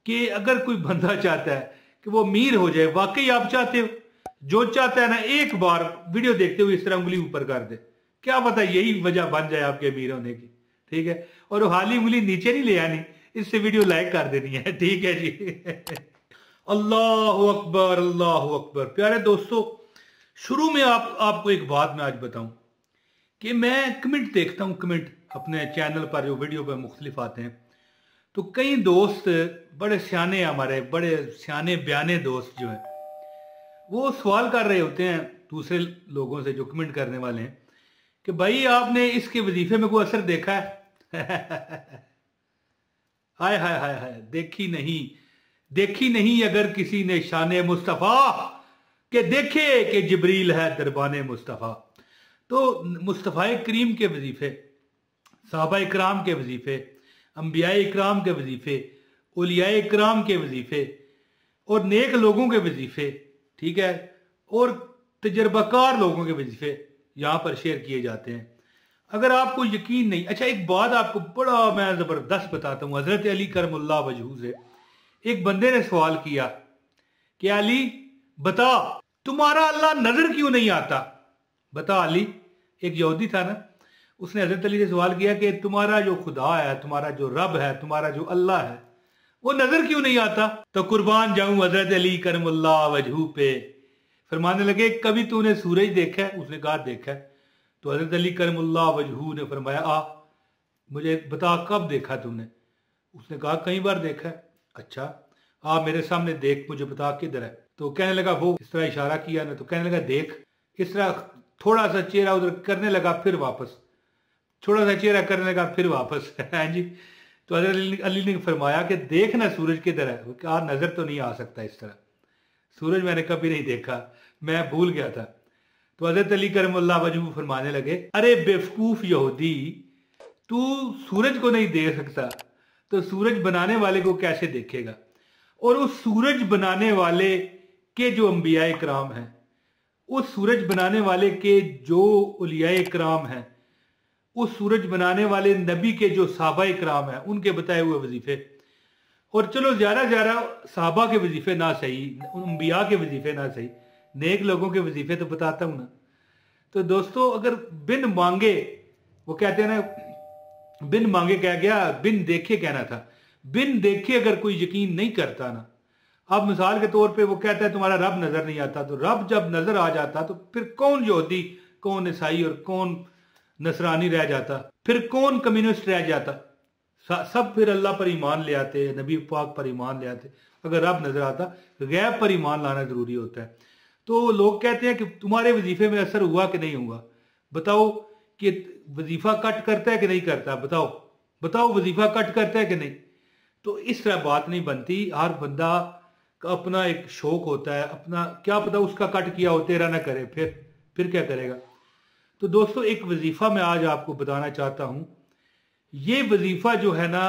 कि अगर कोई बंदा चाहता है कि वो अमीर हो जाए, वाकई आप चाहते हो? जो चाहता है ना, एक बार वीडियो देखते हुए इस तरह उंगली ऊपर कर दे, क्या पता यही वजह बन जाए आपके अमीर होने की। ठीक है, और हाली उंगली नीचे नहीं ले आनी, इससे वीडियो लाइक कर देनी है। ठीक है जी। अल्लाह अकबर, अल्लाह अकबर। प्यारे दोस्तों, शुरू में आपको एक बात मैं आज बताऊं कि मैं कमेंट देखता हूं, कमेंट अपने चैनल पर जो वीडियो पर मुख्तलिफ आते हैं, तो कई दोस्त बड़े सियाने, हमारे बड़े सियाने बयाने दोस्त जो हैं, वो सवाल कर रहे होते हैं दूसरे लोगों से जो कमेंट करने वाले हैं कि भाई आपने इसके वजीफे में कोई असर देखा है? हाय हाय हाय हाय, देखी नहीं अगर किसी ने शान मुस्तफ़ा के देखे कि जिब्रील है दरबान मुस्तफ़ा। तो मुस्तफ़ा करीम के वजीफे, सहाबा इकराम के वजीफे, अंबिया इकराम के वजीफे, उलिया इकराम के वजीफे और नेक लोगों के वजीफे, ठीक है, और तजर्बाकार लोगों के वजीफे यहां पर शेयर किए जाते हैं। अगर आपको यकीन नहीं, अच्छा एक बात आपको बड़ा मैं जबरदस्त बताता हूं। हजरत अली करमुल्लाह वजहू से एक बंदे ने सवाल किया कि अली बता, तुम्हारा अल्लाह नजर क्यों नहीं आता? बता अली, एक यहूदी था ना, उसने हजरत अली से सवाल किया कि तुम्हारा जो खुदा है, तुम्हारा जो रब है, तुम्हारा जो अल्लाह है, वो नजर क्यों नहीं आता? तो कुर्बान जाऊं हजरत अली करमुल्लाह वजहू पे, फरमाने लगे कभी तूने सूरज देखा है? उसने कहा देखा है। तो हजरत अली करमुल्लाह वजहू ने फरमाया मुझे बता कब देखा तूने? उसने कहा कई बार देखा है। अच्छा, मेरे सामने देख, मुझे बता किधर है। तो कहने लगा, वो इस तरह इशारा किया ना, तो कहने लगा देख, इस तरह थोड़ा सा चेहरा उधर करने लगा, फिर वापस, थोड़ा सा चेहरा करने लगा, फिर वापस। हाँ जी। तो हजरत अली ने फरमाया कि देख ना सूरज किधर है। वो कहा नजर तो नहीं आ सकता इस तरह, सूरज मैंने कभी नहीं देखा, मैं भूल गया था। तो हजरत अली करमुल्लाह वजहू फरमाने लगे, अरे बेवकूफ यहूदी, तू सूरज को नहीं देख सकता तो सूरज बनाने वाले को कैसे देखेगा? और उस सूरज बनाने वाले के जो अंबिया इकराम हैं, उस सूरज बनाने वाले के जो उलिया इकराम हैं, उस सूरज बनाने वाले नबी के जो सहाबा इकराम हैं, उनके बताए हुए वजीफे, और चलो ज्यादा ज्यादा सहाबा के वजीफे ना सही, अंबिया के वजीफे ना सही, नेक लोगों के वजीफे तो बताता हूं ना। तो दोस्तों, अगर बिन मांगे, वो कहते हैं ना, बिन मांगे कह गया, बिन देखे कहना था। बिन देखे अगर कोई यकीन नहीं करता ना, अब मिसाल के तौर पे वो कहता है तुम्हारा रब नजर नहीं आता, तो रब जब नजर आ जाता तो फिर कौन यहूदी, कौन ईसाई और कौन नसरानी रह जाता? फिर कौन कम्युनिस्ट रह जाता? सब फिर अल्लाह पर ईमान ले आते, नबी पाक पर ईमान ले आते। अगर रब नजर आता, गैब पर ईमान लाना जरूरी होता है। तो लोग कहते हैं कि तुम्हारे वजीफे में असर हुआ कि नहीं हुआ? बताओ कि वजीफा कट करता है कि नहीं करता? बताओ वजीफा कट करता है कि नहीं? तो इस तरह बात नहीं बनती। हर बंदा का अपना एक शौक होता है, अपना, क्या पता उसका कट किया हो, तेरा ना करे, फिर क्या करेगा? तो दोस्तों, एक वजीफा मैं आज आपको बताना चाहता हूं। ये वजीफा जो है ना,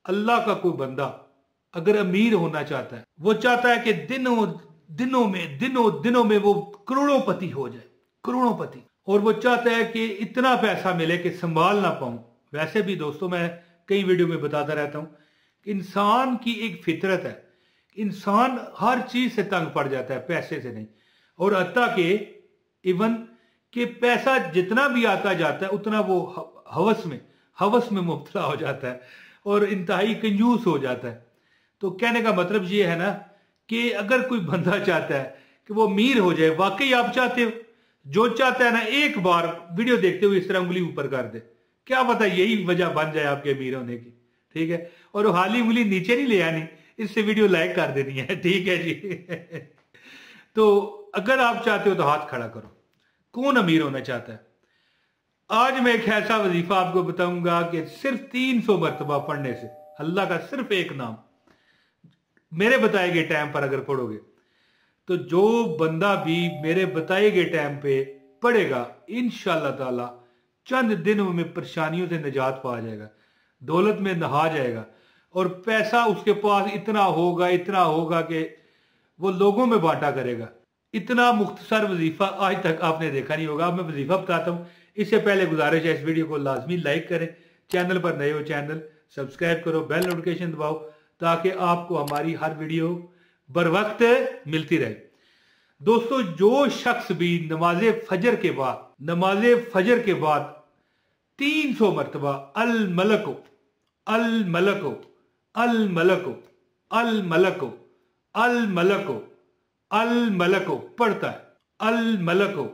अल्लाह का कोई बंदा अगर अमीर होना चाहता है, वो चाहता है कि दिनों में वो करोड़ोंपति हो जाए, करोड़ोंपति, और वो चाहता है कि इतना पैसा मिले कि संभाल ना पाऊं। वैसे भी दोस्तों, मैं कई वीडियो में बताता रहता हूं कि इंसान की एक फितरत है, इंसान हर चीज से तंग पड़ जाता है, पैसे से नहीं। और हत्ता के इवन कि पैसा जितना भी आता जाता है, उतना वो हवस में मुब्तला हो जाता है और इंतहाई कंजूस हो जाता है। तो कहने का मतलब ये है ना कि अगर कोई बंदा चाहता है कि वो अमीर हो जाए, वाकई आप चाहते हो? जो चाहता है ना, एक बार वीडियो देखते हुए इस तरह उंगली ऊपर कर दे, क्या पता यही वजह बन जाए आपके अमीर होने की। ठीक है, और हाली उंगली नीचे नहीं ले आनी, इससे वीडियो लाइक कर देनी है। ठीक है जी। तो अगर आप चाहते हो तो हाथ खड़ा करो, कौन अमीर होना चाहता है? आज मैं एक ऐसा वजीफा आपको बताऊंगा कि सिर्फ 300 मरतबा पढ़ने से, अल्लाह का सिर्फ एक नाम मेरे बताए गए टाइम पर अगर पढ़ोगे, तो जो बंदा भी मेरे बताए गए टाइम पे पढ़ेगा, इंशाअल्लाह ताला चंद दिनों में परेशानियों से निजात पा जाएगा, दौलत में नहा जाएगा, और पैसा उसके पास इतना होगा कि वो लोगों में बांटा करेगा। इतना मुख्तसर वजीफा आज तक आपने देखा नहीं होगा। अब मैं वजीफा बताता हूँ, इससे पहले गुजारिश है इस वीडियो को लाजमी लाइक करें, चैनल पर नए हो चैनल सब्सक्राइब करो, बेल नोटिफिकेशन दबाओ ताकि आपको हमारी हर वीडियो बर वक्त मिलती रहे। दोस्तों, जो शख्स भी नमाज फजर के बाद 300 मरतबा अल मलको अल मलको अल मलको अल मलको अल मलको अल मलको पढ़ता है, अल मलको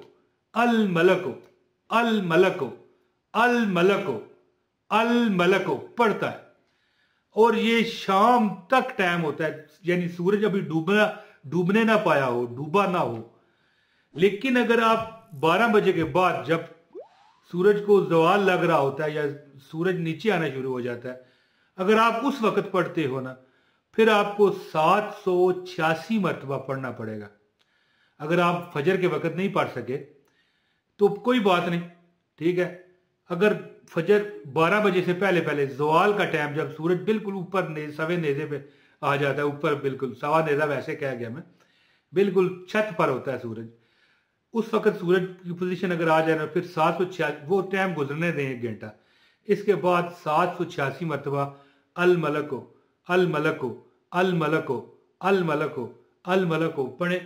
अल मलको अल मलको अल मलको अल मलको पढ़ता है, और ये शाम तक टाइम होता है, यानी सूरज अभी डूबने ना पाया हो, डूबा ना हो। लेकिन अगर आप 12 बजे के बाद, जब सूरज को ज़वाल लग रहा होता है या सूरज नीचे आना शुरू हो जाता है, अगर आप उस वक्त पढ़ते हो ना, फिर आपको 786 मरतबा पढ़ना पड़ेगा। अगर आप फजर के वक्त नहीं पढ़ सके तो कोई बात नहीं, ठीक है। अगर फजर 12 बजे से पहले ज़वाल का टाइम, जब सूरज बिल्कुल ऊपर सवे नेज़े पे आ जाता है, ऊपर बिल्कुल सवा नेज़ा वैसे कह गया मैं, बिल्कुल छत पर होता है सूरज, उस वक्त सूरज की पोजीशन अगर आ जाए ना, फिर 786 वो टाइम गुजरने दें 1 घंटा, इसके बाद 786 मरतबा अल मलको अल मलको अल मलको अल मलको अल मलको पढ़े।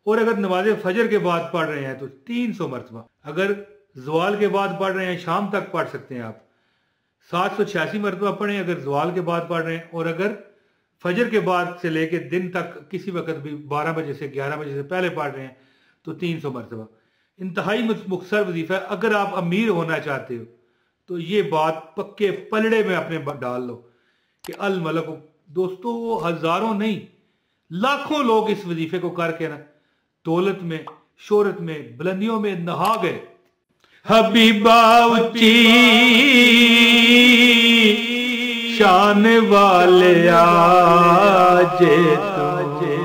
और अगर नमाज फजर के बाद पढ़ रहे हैं तो 300 मरतबा, अगर ज़वाल के बाद पढ़ रहे हैं शाम तक पढ़ सकते हैं आप, 786 मरतबा पढ़ें अगर ज़वाल के बाद पढ़ रहे हैं, और अगर फजर के बाद से लेके दिन तक किसी वक्त भी 12 बजे से 11 बजे से पहले पढ़ रहे हैं तो 300 मरतबा। इंतहाई मुख्तसर वजीफा है। अगर आप अमीर होना चाहते हो तो ये बात पक्के पलड़े में अपने डाल लो कि अल मलक। दोस्तों, हजारों नहीं लाखों लोग इस वजीफे को करके ना दौलत में, शोहरत में, बुलंदियों में नहा गए। हबीबा ऊंची शान वाले आजे तुझे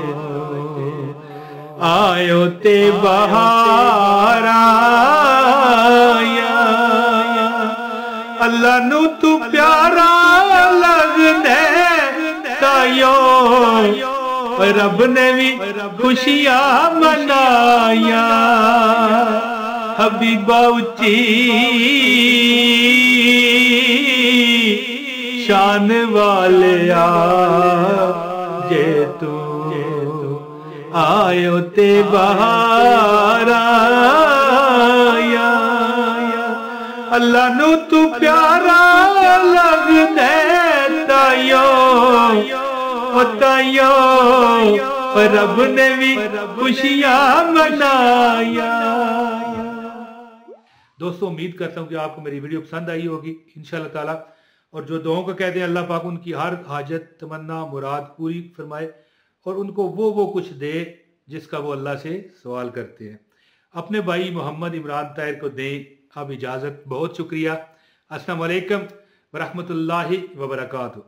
आयो ते बहारा, अल्लाह नू तू प्यारा लगदे तायो, रब ने भी खुशियां मनाया। हबीबा ऊंची शान वाले जे तू आयो ते बहारा, अल्लाह नू तू प्यारा लगदे तायो, तायो रब ने भी खुशियां मनाया। दोस्तों, उम्मीद करता हूं कि आपको मेरी वीडियो पसंद आई होगी इंशाअल्लाह ताला, और जो दुआओं को कहते हैं अल्लाह पाक उनकी हर हाजत, तमन्ना, मुराद पूरी फरमाए और उनको वो कुछ दे जिसका वो अल्लाह से सवाल करते हैं। अपने भाई मोहम्मद इमरान ताहिर को दें अब इजाज़त। बहुत शुक्रिया। अस्सलाम वालेकुम व रहमतुल्लाहि व बरकातुहू।